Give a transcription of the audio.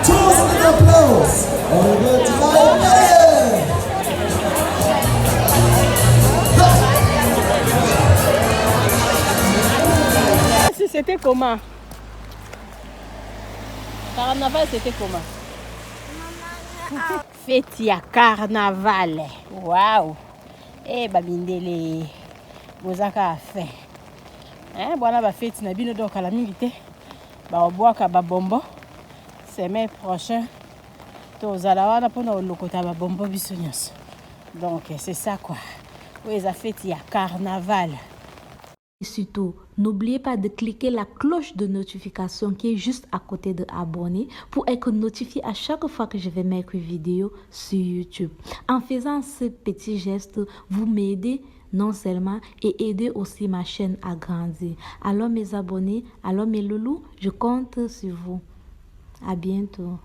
Tous les applaudissements. On veut travailler. C'était comment? Carnaval, c'était comment? Fête ya carnaval. Waouh! Eh, babindele. Bozaka fait. Hein, voilà ba fête na bino donc à la mingi te. Ba oboaka ba bombo. Semaine prochain. Tozala wana pona olokota ba bombo biso nyonso. Donc c'est ça quoi. Oui, ça fête ya carnaval. Et surtout, n'oubliez pas de cliquer la cloche de notification qui est juste à côté de abonner pour être notifié à chaque fois que je vais mettre une vidéo sur YouTube. En faisant ce petit geste, vous m'aidez non seulement et aider aussi ma chaîne à grandir. Alors mes abonnés, alors mes loulous, je compte sur vous. À bientôt.